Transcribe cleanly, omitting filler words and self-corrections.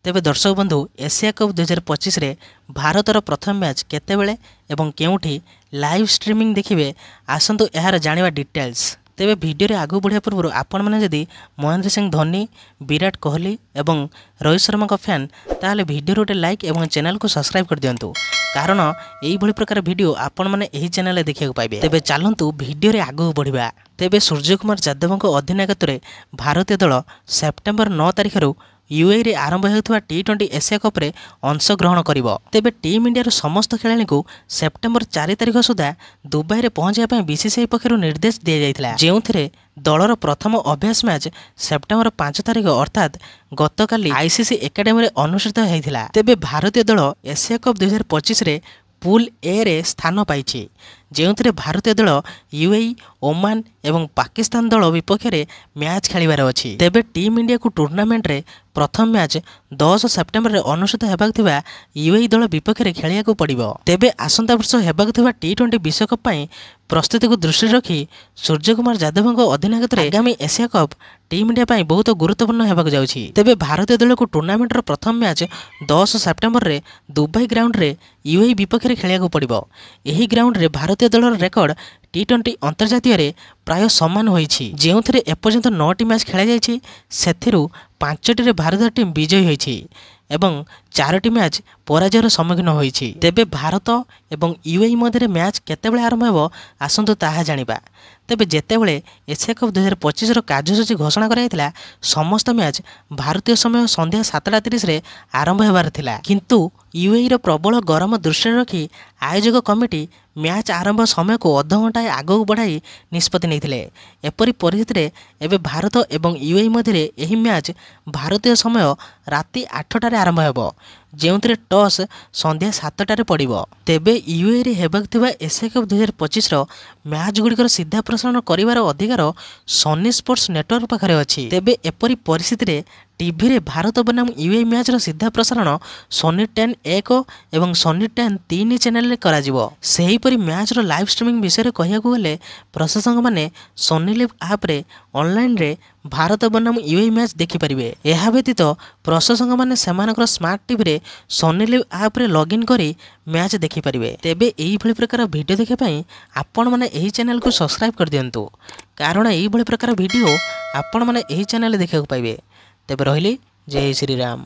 तेबे दर्शक बंधु एशिया कप 2025 रे भारतर प्रथम मैच केतेबेले एवं केउठी लाइव स्ट्रीमिंग देखिए आसंतु यार जानिबा डिटेल्स। तेबे वीडियो रे आगु बढ़िया पूर्व आपण मैंने जदि महेंद्र सिंह धोनी विराट कोहली एवं रोहित शर्मा का फैन ताहले वीडियो गोटे लाइक एवं चैनल को सब्सक्राइब कर दियंतु कारण यही भली प्रकार वीडियो आपण मैंने यही चैनल रे देखिया पाइबे। तेबे चलंतु वीडियो रे आगु बढ़िबा। तेबे सूर्यकुमार यादव अधिनायकत्व रे भारतीय दल सेप्टेम्बर 9 तारिख यूएई रे आरंभ होता T20 एशिया कप रे अंशग्रहण करिवो। तेबे टीम इंडिया समस्त खेलाड़ी को सेप्टेम्बर 4 तारिख सुधा दुबई रे पहुंचाई बीसीसीआई पक्षरु निर्देश दिया जायतिला, जेउथिरे दलर प्रथम अभ्यास मैच सेप्टेम्बर 5 तारिख अर्थात गतकाली आईसीसी एकेडमी रे अनुष्ठित होइथिला। तेबे भारतीय दल एशिया कप 2025 रे पूल ए रे स्थान पाइछि, जेउथिरे भारतीय दल यूएई, ओमान एवं पाकिस्तान दल विपक्ष में मैच खेलिबार अछि। तेबे टीम इंडिया को टूर्नामेंट रे प्रथम मैच 10 सेप्टेम्बर रे अनुष्ठित हेबाक थिबा यूएई दल विपक्ष में खेलिया को पड़िबो। तेबे आसंता वर्ष हेबाक थिबा T20 विश्वकप पई प्रस्तुति को दृष्टि रखी सूर्यकुमार यादव अधिनायकत्व रे आगामी एशिया कप टीम इंडिया पई बहुत गुरुत्वपूर्ण हेबाक जाउछि। तेबे भारतीय दल को टूर्नामेंट रो प्रथम मैच 10 सेप्टेम्बर रे दुबई ग्राउंड रे यूएई विपक्ष में खेलिया को पड़िबो। एही ग्राउंड रे भारतीय दल रेकर्ड T20 अंतर्जातीय रे प्राय समान होईछि, जेउथिरे एपर्यंत 9टी मैच खेला जायछि, सेथिरु 5टी रे भारतीय टीम विजयी होईछि एवं 4टी मैच पराजयर सम्मुखीन होईछि। तेबे भारत एवं यूएई मध्य मैच केतेबेले आरंभ हेबो आसंतु ताहा जानिबा। तेबे जेतेबेले एशिया कप 2025 रो कार्यसूची घोषणा कराइथिला समस्त मैच भारतीय समय संध्या 7:30 रे आरंभ हेबार थिला, किंतु यूएई रो प्रबल गरम दृष्टि रखी आयोजक कमिटी मैच आरंभ समय को अध घंटा आगू बढ़ाई निष्पत्ति नैथिले। एपरि परिस्थिति रे एबे भारत एवं यूएई मध्य एही मैच भारतीय समय राति 8टारे आरंभ हेबो, जेउथिरे टॉस संध्या 7टारे पड़िबो। तेबे यूएई रे हेबाक थिबा एशिया कप 2025 रो मैच गुड़िकर सीधा प्रसारण करिवार अधिकार सनी स्पोर्ट्स नेटवर्क पाखरे अछि। तेबे एपरि परिस्थिति रे टीवी रे भारत बनाम यूएई मैच रो सीधा प्रसारण सनी 10 1 एवं सनी 10 3 चैनल रे करा जिवो। सेही परि मैच रो लाइव स्ट्रीमिंग विषय रे कहिया को गले प्रशासक माने सनी लिव ऐप रे ऑनलाइन रे भारत बनाम यूएई मैच देखि परिबे। एहा व्यतीत प्रशासक माने सेमानकर स्मार्ट टीवी रे सनी लिव ऐप रे लॉगिन करी मैच देखि परिबे। तेबे एही भली प्रकार वीडियो देखि पई आपण माने एही चैनल को सब्सक्राइब कर दियंतु कारण एही भली प्रकार वीडियो आपण माने एही चैनल देखिବାକୁ पाइबे। तेबे रहिली जय श्री राम।